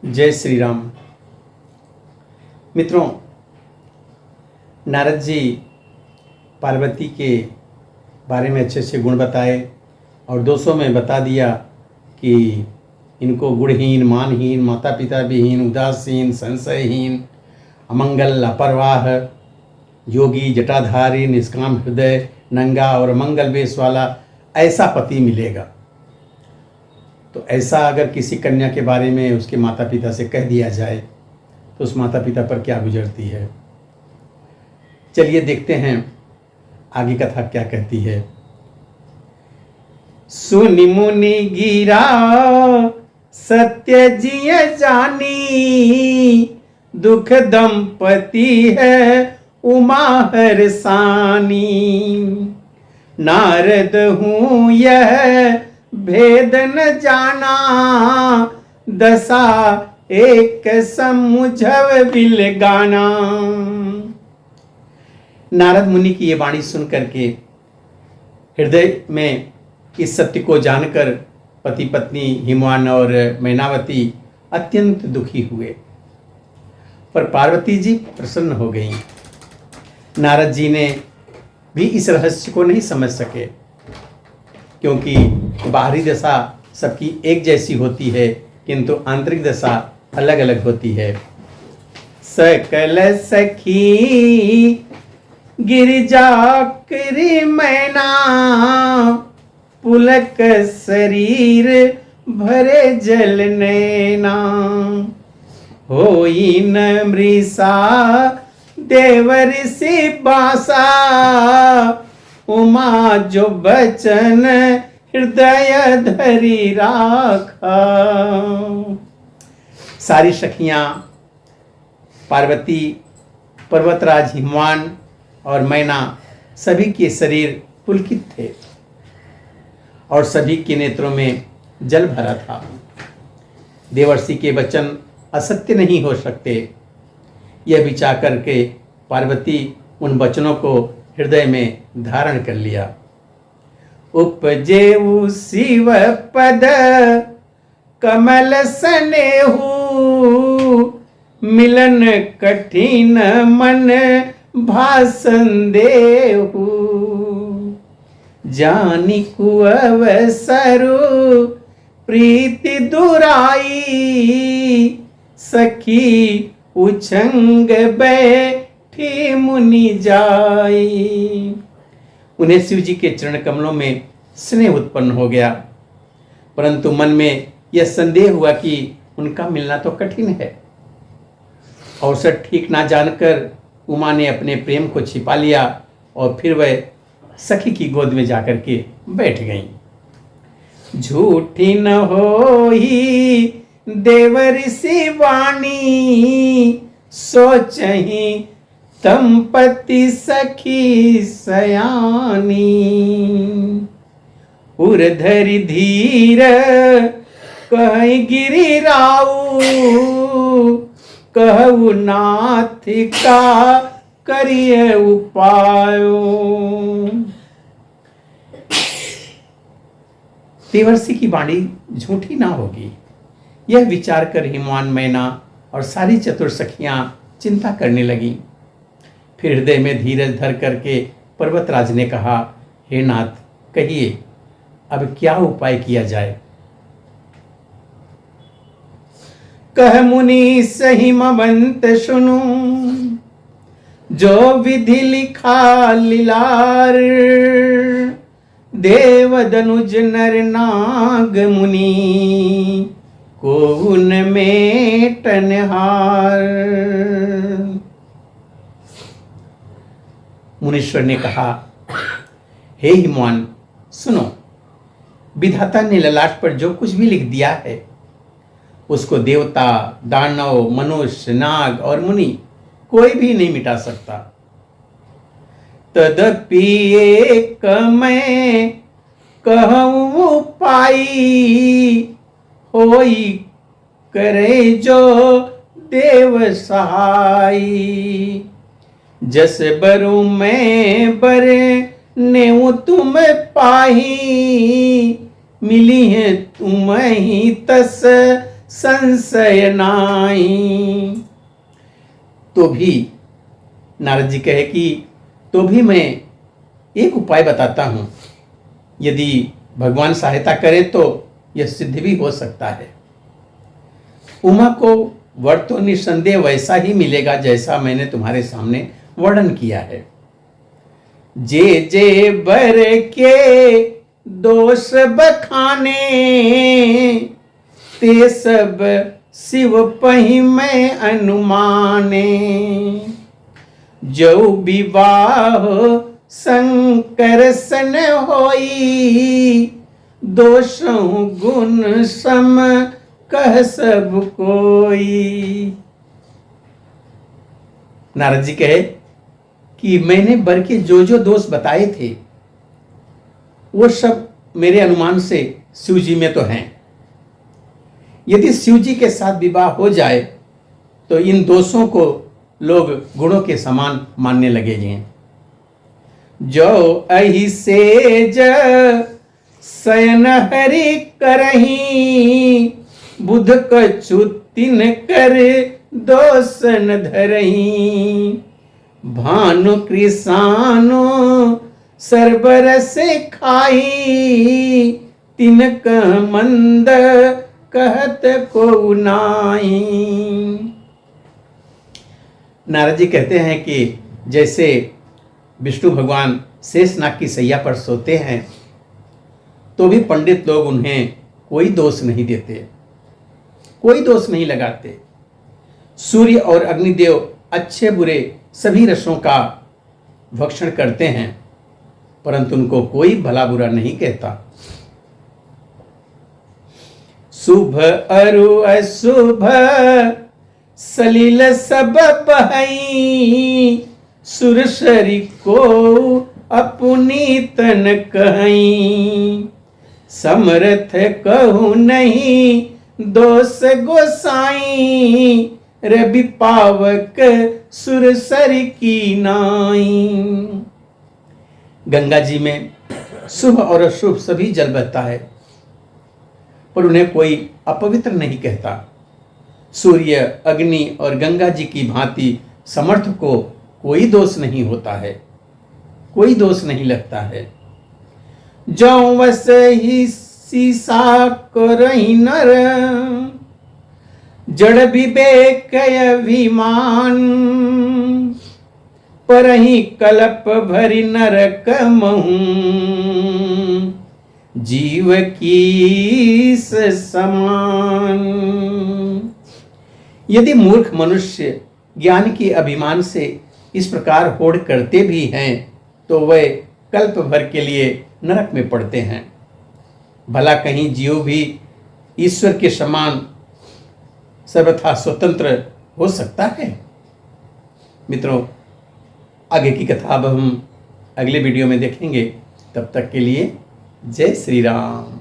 जय श्री राम। मित्रों, नारद जी पार्वती के बारे में अच्छे अच्छे गुण बताए और दोषों में बता दिया कि इनको गुणहीन, मानहीन, माता पिता विहीन, उदासीन, संशयहीन, अमंगल, अपर्वाह, योगी, जटाधारी, निष्काम हृदय, नंगा और मंगल वेश वाला ऐसा पति मिलेगा। तो ऐसा अगर किसी कन्या के बारे में उसके माता पिता से कह दिया जाए तो उस माता पिता पर क्या गुजरती है। चलिए देखते हैं आगे कथा क्या कहती है। सुनि मुनि गिरा सत्य जिय जानी, दुख दंपति है उमा हरसानी। नारद हूँ यह भेद न जाना, दशा एक समुझव बिलगाना। नारद मुनि की ये वाणी सुन करके हृदय में इस सत्य को जानकर पति पत्नी हिमवान और मैनावती अत्यंत दुखी हुए, पर पार्वती जी प्रसन्न हो गईं। नारद जी ने भी इस रहस्य को नहीं समझ सके, क्योंकि बाहरी दशा सबकी एक जैसी होती है किंतु आंतरिक दशा अलग अलग होती है। सकल सखी गिरिजा करी मैना, पुलक शरीर भरे जल नैना। होई न मृषा देवर सी बासा, उमा जो बचन हृदय धरी राखा। सारी सखियां पार्वती, पर्वतराज हिमवान और मैना सभी के शरीर पुलकित थे और सभी के नेत्रों में जल भरा था। देवर्षि के वचन असत्य नहीं हो सकते, यह विचार करके पार्वती उन वचनों को हृदय में धारण कर लिया। उपजेऊ शिव पद कमल सनेहू, मिलन कठिन मन भासन देहू। जानी कुअवसरु प्रीति दुराई, सखी उछंग बैठी मुनि जाई। उन्हें शिव जी के चरण कमलों में स्नेह उत्पन्न हो गया, परंतु मन में यह संदेह हुआ कि उनका मिलना तो कठिन है। अवसर ठीक ना जानकर उमा ने अपने प्रेम को छिपा लिया और फिर वह सखी की गोद में जाकर के बैठ गईं। झूठी न होई देवर्षि वाणी, सोचहि दंपति सखी सयानी। उर्धरि धीर कहि गिरि राऊ, कहु नाथ का करिय उपायो। देवर्षि की वाणी झूठी ना होगी, यह विचार कर हिमवान, मैना और सारी चतुर सखियां चिंता करने लगीं। फिर हृदय में धीरज धर करके पर्वतराज ने कहा, हे नाथ, कहिए अब क्या उपाय किया जाए। कह मुनि सहिमवंत सुनु, जो विधि लिखा लीलार। देव दनुज नर नाग मुनि, को उनमें टनहार। मुनीश्वर ने कहा, हे हिमवान, सुनो, विधाता ने ललाट पर जो कुछ भी लिख दिया है उसको देवता, दानव, मनुष्य, नाग और मुनि कोई भी नहीं मिटा सकता। तदपि एक मैं कहूँ पाई, होई करे जो देव सहाई। जस बरु मैं बरे नेऊ तुम पाही, मिली है तुम ही तस संशय नाई। तो भी नारद जी कहे कि तो भी मैं एक उपाय बताता हूँ, यदि भगवान सहायता करे तो यह सिद्ध भी हो सकता है। उमा को वर तो निसंदेह वैसा ही मिलेगा जैसा मैंने तुम्हारे सामने वर्णन किया है। जे जे बर के दोष बखाने, ते सब शिव पहि मैं अनुमाने। जो विवाह शंकर सन होई, दोषों गुण सम कह सब कोई। नारद जी कहे कि मैंने वर के जो जो दोष बताए थे वो सब मेरे अनुमान से शिव जी में तो हैं। यदि शिव जी के साथ विवाह हो जाए तो इन दोषों को लोग गुणों के समान मानने लगेंगे। जो अहि सेज शयन हरि करही, बुध कछु तिन कर दोष न धरही। भानु कृषानु सरबर से खाई, तिनक मंद कहत को नाई। नारद जी कहते हैं कि जैसे विष्णु भगवान शेषनाग की सैया पर सोते हैं तो भी पंडित लोग उन्हें कोई दोष नहीं देते, कोई दोष नहीं लगाते। सूर्य और अग्निदेव अच्छे बुरे सभी रसों का भक्षण करते हैं, परंतु उनको कोई भला बुरा नहीं कहता। शुभ अरु अशुभ सलिल सब बहई, सुरसरी को अपनी तन कहीं। समर्थ कहूँ नहीं दोष गोसाई, रवि पावक सुरसर की नाई। गंगा जी में शुभ और अशुभ सभी जल बहता है, पर उन्हें कोई अपवित्र नहीं कहता। सूर्य, अग्नि और गंगा जी की भांति समर्थ को कोई दोष नहीं होता है, कोई दोष नहीं लगता है। जो वस ही सीसा को रही नर, जड़ विवेक अभिमान। परहि कल्प भरि नरक महूं, जीव की समान। यदि मूर्ख मनुष्य ज्ञान के अभिमान से इस प्रकार होड़ करते भी हैं तो वे कल्प भर के लिए नरक में पड़ते हैं। भला कहीं जीव भी ईश्वर के समान सर्वथा स्वतंत्र हो सकता है? मित्रों, आगे की कथा अब हम अगले वीडियो में देखेंगे। तब तक के लिए जय श्री राम।